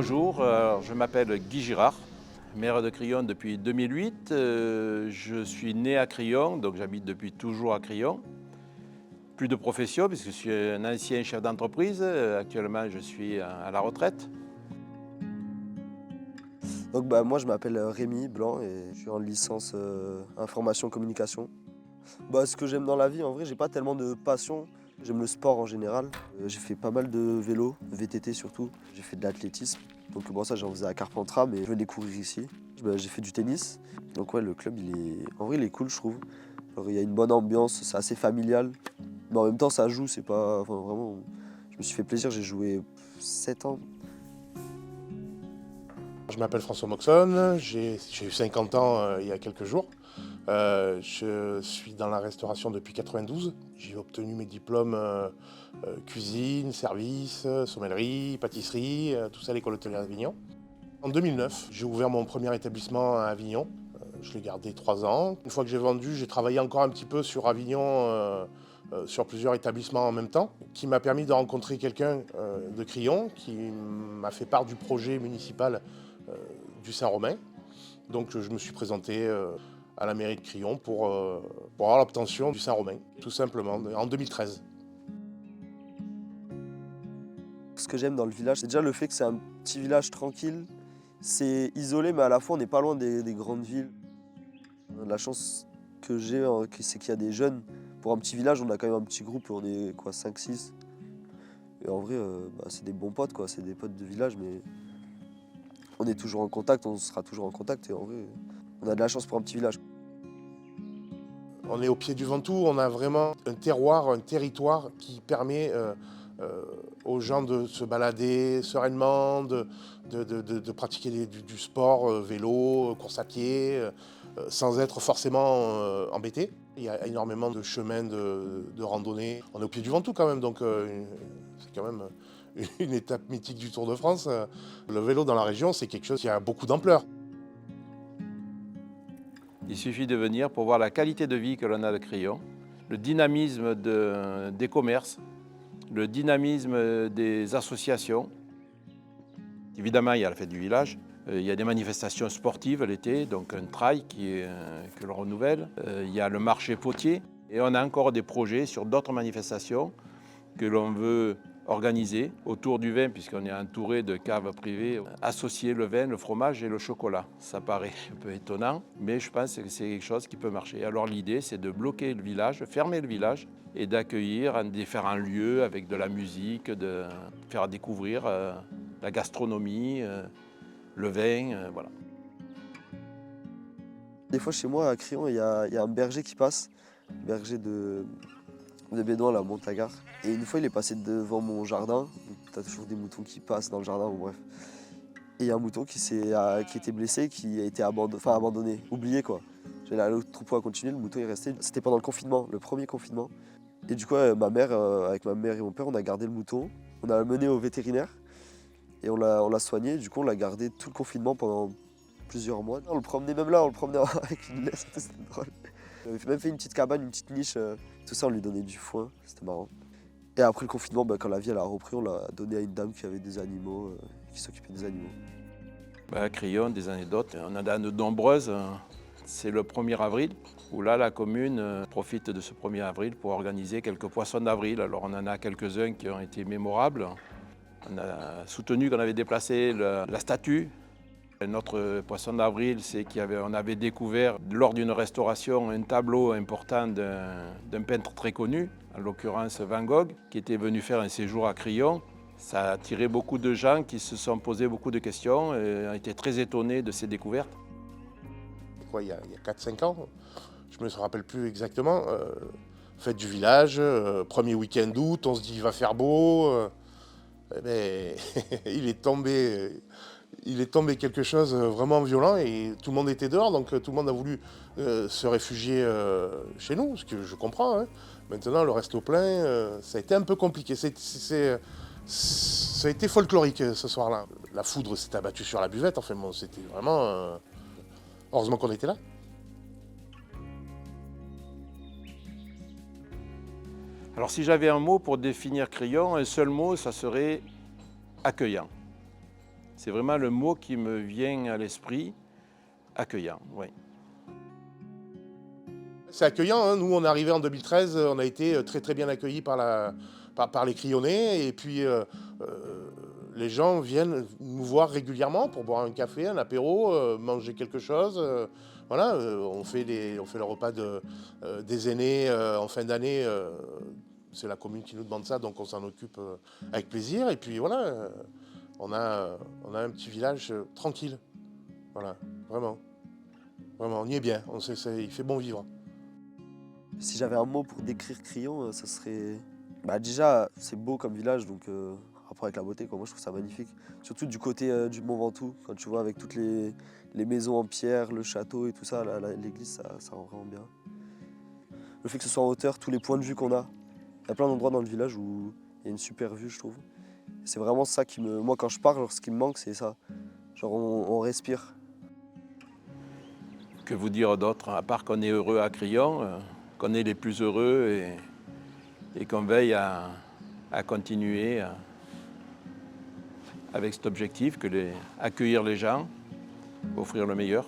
Bonjour, je m'appelle Guy Girard, maire de Crillon depuis 2008. Je suis né à Crillon, donc j'habite depuis toujours à Crillon. Plus de profession, puisque je suis un ancien chef d'entreprise. Actuellement, je suis à la retraite. Donc moi je m'appelle Rémi Blanc et je suis en licence information communication. Ce que j'aime dans la vie, en vrai, j'ai pas tellement de passion. J'aime le sport en général. J'ai fait pas mal de vélo, VTT surtout. J'ai fait de l'athlétisme. Donc ça j'en faisais à Carpentras, mais je vais découvrir ici. J'ai fait du tennis. Donc ouais, le club en vrai il est cool, je trouve. Alors, il y a une bonne ambiance, c'est assez familial. Mais en même temps ça joue, c'est pas. Enfin, vraiment, je me suis fait plaisir, j'ai joué 7 ans. Je m'appelle François Moxon, j'ai eu 50 ans il y a quelques jours. Je suis dans la restauration depuis 92. J'ai obtenu mes diplômes cuisine, service, sommellerie, pâtisserie, tout ça à l'école hôtelière d'Avignon. En 2009, j'ai ouvert mon premier établissement à Avignon. Je l'ai gardé 3 ans. Une fois que j'ai vendu, j'ai travaillé encore un petit peu sur Avignon, sur plusieurs établissements en même temps, qui m'a permis de rencontrer quelqu'un de Crillon qui m'a fait part du projet municipal du Saint-Romain. Donc je me suis présenté à la mairie de Crillon pour avoir l'obtention du Saint-Romain, tout simplement, en 2013. Ce que j'aime dans le village, c'est déjà le fait que c'est un petit village tranquille. C'est isolé, mais à la fois on n'est pas loin des grandes villes. La chance que j'ai, c'est qu'il y a des jeunes. Pour un petit village, on a quand même un petit groupe, on est quoi, 5-6. Et en vrai, c'est des bons potes, quoi. C'est des potes de village, mais on est toujours en contact, on sera toujours en contact. Et en vrai, on a de la chance pour un petit village. On est au pied du Ventoux, on a vraiment un terroir, un territoire qui permet aux gens de se balader sereinement, de pratiquer du sport, vélo, course à pied, sans être forcément embêté. Il y a énormément de chemins de randonnée. On est au pied du Ventoux quand même, donc c'est quand même une étape mythique du Tour de France. Le vélo dans la région, c'est quelque chose qui a beaucoup d'ampleur. Il suffit de venir pour voir la qualité de vie que l'on a de Crillon, le dynamisme des commerces, le dynamisme des associations. Évidemment, il y a la fête du village. Il y a des manifestations sportives l'été, donc un trail que l'on renouvelle. Il y a le marché potier. Et on a encore des projets sur d'autres manifestations que l'on veut organiser autour du vin, puisqu'on est entouré de caves privées, associer le vin, le fromage et le chocolat. Ça paraît un peu étonnant, mais je pense que c'est quelque chose qui peut marcher. Alors l'idée, c'est de bloquer le village, fermer le village et d'accueillir en différents lieux avec de la musique, de faire découvrir la gastronomie, le vin, voilà. Des fois, chez moi, à Crillon, il y a un berger qui passe, berger de Bédoin, là, à Montagnard. Et une fois, il est passé devant mon jardin. T'as toujours des moutons qui passent dans le jardin, bon, bref. Et il y a un mouton qui était blessé, qui a été abandonné, oublié, quoi. Le troupeau a continué, le mouton est resté. C'était pendant le confinement, le premier confinement. Et du coup, avec ma mère et mon père, on a gardé le mouton. On a mené au vétérinaire et on l'a soigné. Du coup, on l'a gardé tout le confinement pendant plusieurs mois. On le promenait même là, on le promenait avec une laisse, c'était drôle. On avait même fait une petite cabane, une petite niche, tout ça, on lui donnait du foin, c'était marrant. Et après le confinement, quand la vie elle a repris, on l'a donné à une dame qui avait des animaux, qui s'occupait des animaux. À Crillon, des anecdotes, on en a de nombreuses. C'est le 1er avril, où là, la commune profite de ce 1er avril pour organiser quelques poissons d'avril. Alors on en a quelques-uns qui ont été mémorables. On a soutenu qu'on avait déplacé la statue. Notre poisson d'avril, c'est qu'on avait découvert lors d'une restauration un tableau important d'un peintre très connu, en l'occurrence Van Gogh, qui était venu faire un séjour à Crillon. Ça a attiré beaucoup de gens qui se sont posés beaucoup de questions et ont été très étonnés de ces découvertes. Il y a 4-5 ans, je ne me rappelle plus exactement. Fête du village, premier week-end d'août, on se dit il va faire beau. Il est tombé quelque chose vraiment violent et tout le monde était dehors, donc tout le monde a voulu se réfugier chez nous, ce que je comprends. Hein. Maintenant, le resto plein, ça a été un peu compliqué. Ça a été folklorique ce soir-là. La foudre s'est abattue sur la buvette, enfin bon, c'était vraiment... heureusement qu'on était là. Alors si j'avais un mot pour définir Crillon, un seul mot, ça serait accueillant. C'est vraiment le mot qui me vient à l'esprit, accueillant, oui. C'est accueillant, hein. Nous, on est arrivé en 2013, on a été très très bien accueillis par les Crayonnais. Et puis, les gens viennent nous voir régulièrement pour boire un café, un apéro, manger quelque chose. Voilà, on fait le repas des aînés en fin d'année. C'est la commune qui nous demande ça, donc on s'en occupe avec plaisir. Et puis voilà, on a un petit village tranquille. Voilà, vraiment. Vraiment, on y est bien. Il fait bon vivre. Si j'avais un mot pour décrire Crillon, ça serait... Bah déjà, c'est beau comme village, donc rapport avec la beauté, quoi. Moi je trouve ça magnifique. Surtout du côté du Mont Ventoux, quand tu vois avec toutes les maisons en pierre, le château et tout ça, l'église, ça rend vraiment bien. Le fait que ce soit en hauteur, tous les points de vue qu'on a. Il y a plein d'endroits dans le village où il y a une super vue, je trouve. C'est vraiment ça qui me... Moi quand je pars, genre, ce qui me manque, c'est ça. Genre on respire. Que vous dire d'autre, à part qu'on est heureux à Crillon, qu'on est les plus heureux et qu'on veille à continuer avec cet objectif, accueillir les gens, offrir le meilleur.